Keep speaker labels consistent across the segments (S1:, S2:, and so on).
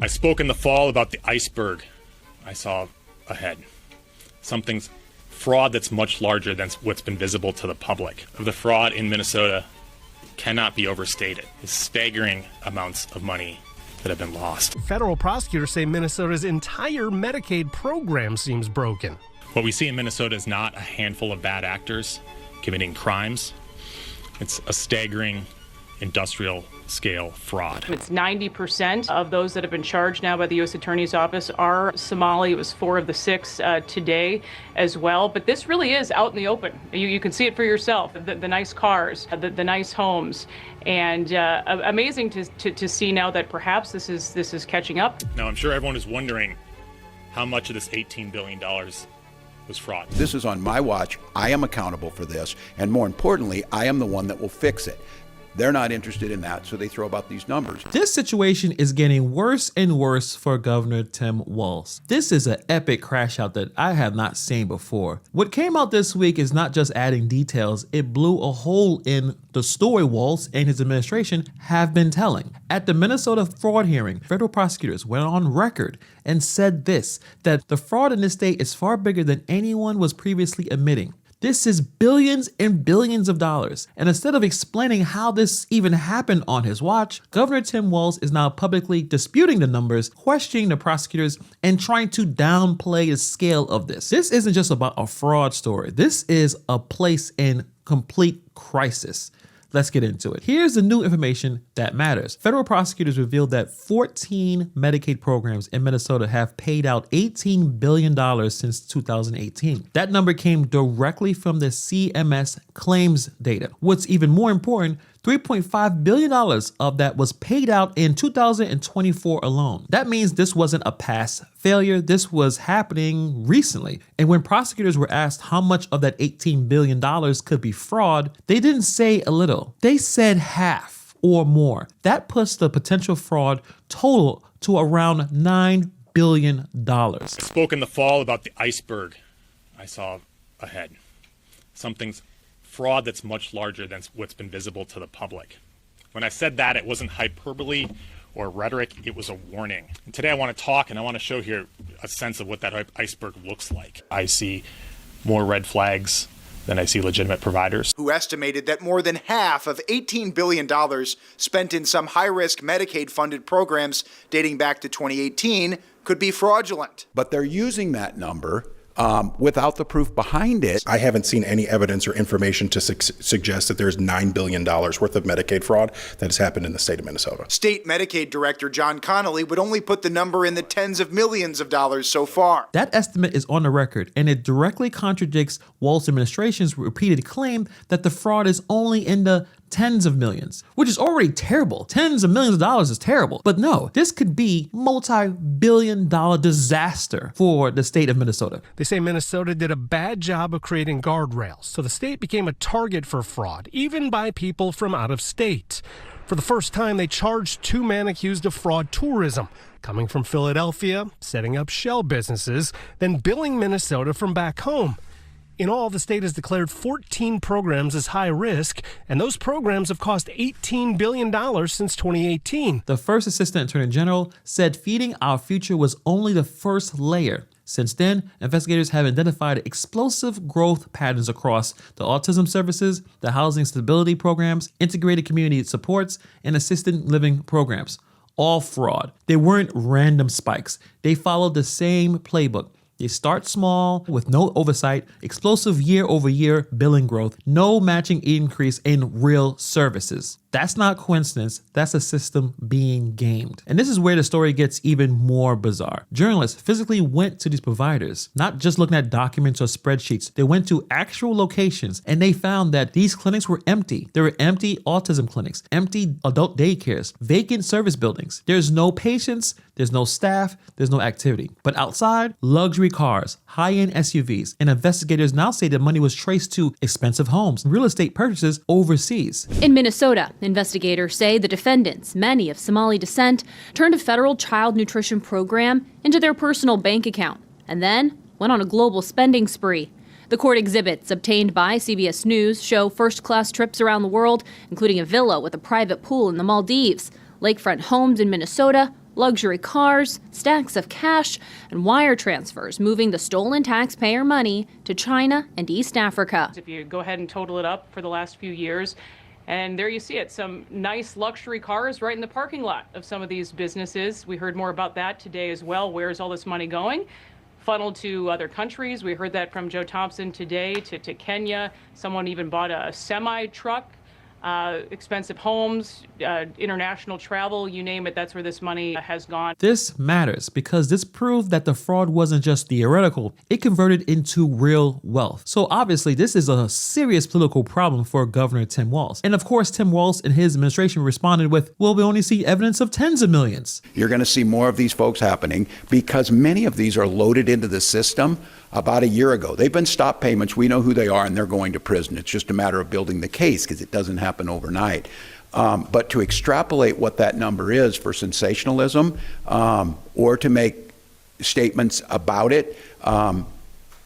S1: I spoke in the fall about the iceberg I saw ahead. Something's fraud that's much larger than what's been visible to the public. The fraud in Minnesota cannot be overstated. It's staggering amounts of money that have been lost.
S2: Federal prosecutors say Minnesota's entire Medicaid program seems broken.
S1: What we see in Minnesota is not a handful of bad actors committing crimes. It's a staggering industrial scale fraud.
S3: It's 90% of those that have been charged now by the U.S. Attorney's Office are Somali. It was 4 of the 6 today as well. But this really is out in the open. You can see it for yourself. The nice cars, the nice homes, and amazing to see now that perhaps this is catching up.
S1: Now, I'm sure everyone is wondering how much of this $18 billion was fraud.
S4: This is on my watch. I am accountable for this. And more importantly, I am the one that will fix it. They're not interested in that, so they throw about these numbers.
S5: This situation is getting worse and worse for Governor Tim Walz. This is an epic crash out that I have not seen before. What came out this week is not just adding details, it blew a hole in the story Walz and his administration have been telling. At the Minnesota fraud hearing, federal prosecutors went on record and said this, that the fraud in this state is far bigger than anyone was previously admitting. This is billions and billions of dollars. And instead of explaining how this even happened on his watch, Governor Tim Walz is now publicly disputing the numbers, questioning the prosecutors, and trying to downplay the scale of this. This isn't just about a fraud story. This is a place in complete crisis. Let's get into it. Here's the new information that matters. Federal prosecutors revealed that 14 Medicaid programs in Minnesota have paid out $18 billion since 2018. That number came directly from the CMS claims data. What's even more important, $3.5 billion of that was paid out in 2024 alone. That means this wasn't a past failure. This was happening recently. And when prosecutors were asked how much of that $18 billion could be fraud, they didn't say a little. They said half or more. That puts the potential fraud total to around $9 billion.
S1: I spoke in the fall about the iceberg I saw ahead. Something's fraud that's much larger than what's been visible to the public. When I said that, it wasn't hyperbole or rhetoric, it was a warning. And today I want to talk and I want to show here a sense of what that iceberg looks like. I see more red flags than I see legitimate providers.
S6: Who estimated that more than half of $18 billion spent in some high-risk Medicaid-funded programs dating back to 2018 could be fraudulent.
S4: But they're using that number without the proof behind it.
S7: I haven't seen any evidence or information to suggest that there's $9 billion worth of Medicaid fraud that has happened in the state of Minnesota.
S6: State Medicaid Director John Connolly would only put the number in the tens of millions of dollars so far.
S5: That estimate is on the record, and it directly contradicts Walz's administration's repeated claim that the fraud is only in the tens of millions, which is already terrible. Tens of millions of dollars is terrible. But no, this could be multi-billion-dollar disaster for the state of Minnesota.
S2: They say Minnesota did a bad job of creating guardrails, so the state became a target for fraud, even by people from out of state. For the first time, they charged 2 men accused of fraud tourism, coming from Philadelphia, setting up shell businesses, then billing Minnesota from back home. In all, the state has declared 14 programs as high risk, and those programs have cost $18 billion since 2018.
S5: The first Assistant Attorney General said feeding our future was only the first layer. Since then, investigators have identified explosive growth patterns across the autism services, the housing stability programs, integrated community supports, and assisted living programs. All fraud. They weren't random spikes. They followed the same playbook. They start small with no oversight, explosive year-over-year billing growth, no matching increase in real services. That's not coincidence, that's a system being gamed. And this is where the story gets even more bizarre. Journalists physically went to these providers, not just looking at documents or spreadsheets. They went to actual locations and they found that these clinics were empty. There were empty autism clinics, empty adult daycares, vacant service buildings. There's no patients, there's no staff, there's no activity. But outside, luxury cars, high-end SUVs, and investigators now say the money was traced to expensive homes, real estate purchases overseas.
S8: In Minnesota, investigators say the defendants, many of Somali descent, turned a federal child nutrition program into their personal bank account and then went on a global spending spree. The court exhibits obtained by CBS News show first-class trips around the world, including a villa with a private pool in the Maldives, lakefront homes in Minnesota, luxury cars, stacks of cash, and wire transfers moving the stolen taxpayer money to China and East Africa.
S3: If you go ahead and total it up for the last few years, and there you see it, some nice luxury cars right in the parking lot of some of these businesses. We heard more about that today as well. Where's all this money going? Funneled to other countries. We heard that from Joe Thompson today, to Kenya. Someone even bought a semi-truck. Expensive homes, international travel, you name it, that's where this money has gone.
S5: This matters because this proved that the fraud wasn't just theoretical, it converted into real wealth. So obviously this is a serious political problem for Governor Tim Walz. And of course Tim Walz and his administration responded with, well, we only see evidence of tens of millions.
S4: You're going to see more of these folks happening because many of these are loaded into the system about a year ago. They've been stop payments. We know who they are and they're going to prison. It's just a matter of building the case because it doesn't happen overnight. But to extrapolate what that number is for sensationalism or to make statements about it,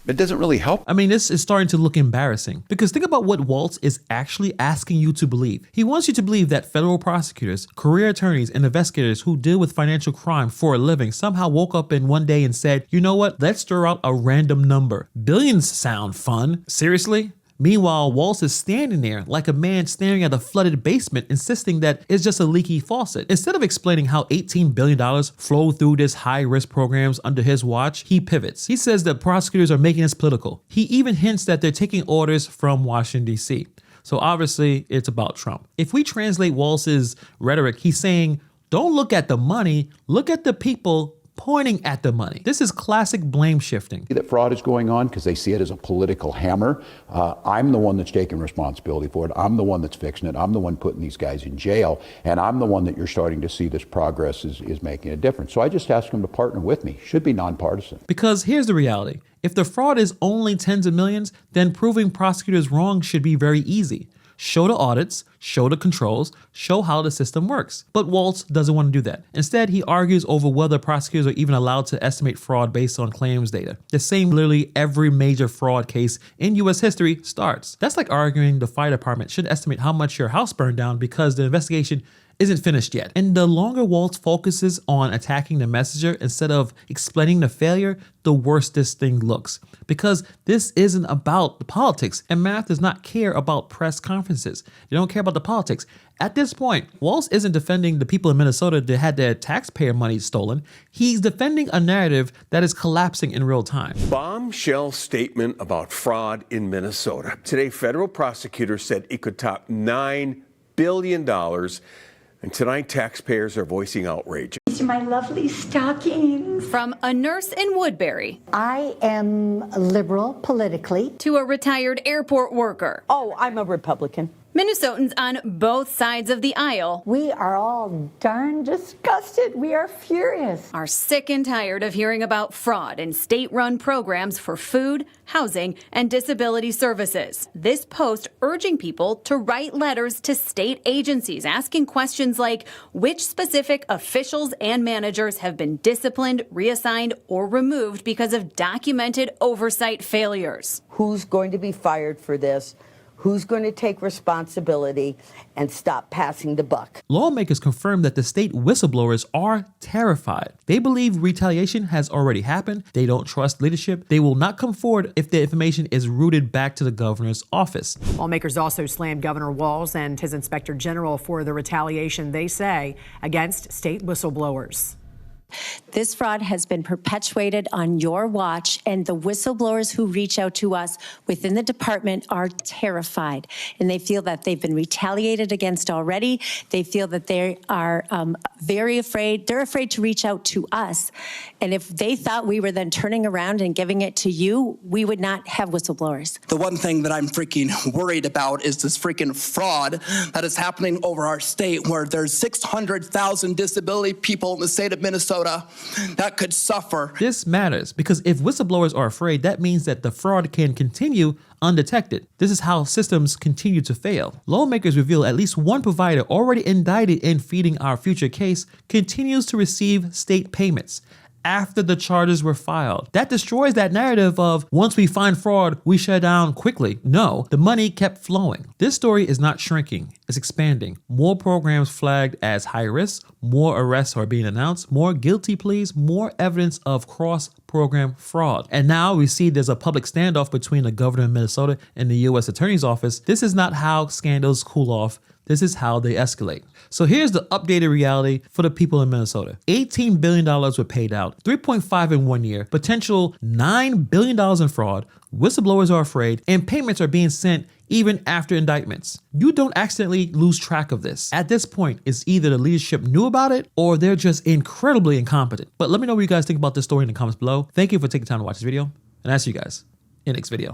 S4: it doesn't really help.
S5: I mean, this is starting to look embarrassing because think about what Walz is actually asking you to believe. He wants you to believe that federal prosecutors, career attorneys, and investigators who deal with financial crime for a living somehow woke up in one day and said, you know what, let's throw out a random number. Billions sound fun. Seriously? Meanwhile, Walz is standing there like a man staring at a flooded basement, insisting that it's just a leaky faucet. Instead of explaining how $18 billion flowed through this high-risk programs under his watch, he pivots. He says that prosecutors are making this political. He even hints that they're taking orders from Washington, D.C. So obviously, it's about Trump. If we translate Walz's rhetoric, he's saying, don't look at the money, look at the people pointing at the money. This is classic blame shifting.
S4: That fraud is going on because they see it as a political hammer. I'm the one that's taking responsibility for it. I'm the one that's fixing it. I'm the one putting these guys in jail. And I'm the one that you're starting to see this progress is making a difference. So I just ask them to partner with me. Should be nonpartisan.
S5: Because here's the reality. If the fraud is only tens of millions, then proving prosecutors wrong should be very easy. Show the audits, show the controls, show how the system works. But Walz doesn't want to do that. Instead, he argues over whether prosecutors are even allowed to estimate fraud based on claims data. The same literally every major fraud case in US history starts. That's like arguing the fire department should estimate how much your house burned down because the investigation isn't finished yet. And the longer Walz focuses on attacking the messenger instead of explaining the failure, the worse this thing looks. Because this isn't about the politics, and math does not care about press conferences. They don't care about the politics. At this point, Walz isn't defending the people in Minnesota that had their taxpayer money stolen. He's defending a narrative that is collapsing in real time.
S9: Bombshell statement about fraud in Minnesota. Today, federal prosecutors said it could top $9 billion. And tonight, taxpayers are voicing outrage.
S10: These are my lovely stockings.
S11: From a nurse in Woodbury.
S10: I am liberal politically.
S11: To a retired airport worker.
S10: Oh, I'm a Republican.
S11: Minnesotans on both sides of the aisle.
S10: We are all darn disgusted. We are furious.
S11: Are sick and tired of hearing about fraud in state-run programs for food, housing, and disability services. This post urging people to write letters to state agencies asking questions like which specific officials and managers have been disciplined, reassigned, or removed because of documented oversight failures.
S10: Who's going to be fired for this? Who's going to take responsibility and stop passing the buck?
S5: Lawmakers confirmed that the state whistleblowers are terrified. They believe retaliation has already happened. They don't trust leadership. They will not come forward if the information is routed back to the governor's office.
S12: Lawmakers also slammed Governor Walz and his inspector general for the retaliation they say against state whistleblowers.
S13: This fraud has been perpetuated on your watch, and the whistleblowers who reach out to us within the department are terrified, and they feel that they've been retaliated against already. They feel that they are very afraid. They're afraid to reach out to us, and if they thought we were then turning around and giving it to you, we would not have whistleblowers.
S14: The one thing that I'm freaking worried about is this freaking fraud that is happening over our state, where there's 600,000 disability people in the state of Minnesota that could suffer.
S5: This matters because if whistleblowers are afraid, that means that the fraud can continue undetected. This is how systems continue to fail. Lawmakers reveal at least one provider already indicted in Feeding Our Future case continues to receive state payments. after the charges were filed. That destroys that narrative of once we find fraud, we shut down quickly. No, the money kept flowing. This story is not shrinking, it's expanding. More programs flagged as high risk, more arrests are being announced, more guilty pleas, more evidence of cross-program fraud. And now we see there's a public standoff between the governor of Minnesota and the U.S. Attorney's Office. This is not how scandals cool off. This is how they escalate. So here's the updated reality for the people in Minnesota. $18 billion were paid out, 3.5 in 1 year, potential $9 billion in fraud, whistleblowers are afraid, and payments are being sent even after indictments. You don't accidentally lose track of this. At this point, it's either the leadership knew about it or they're just incredibly incompetent. But let me know what you guys think about this story in the comments below. Thank you for taking time to watch this video, and I'll see you guys in the next video.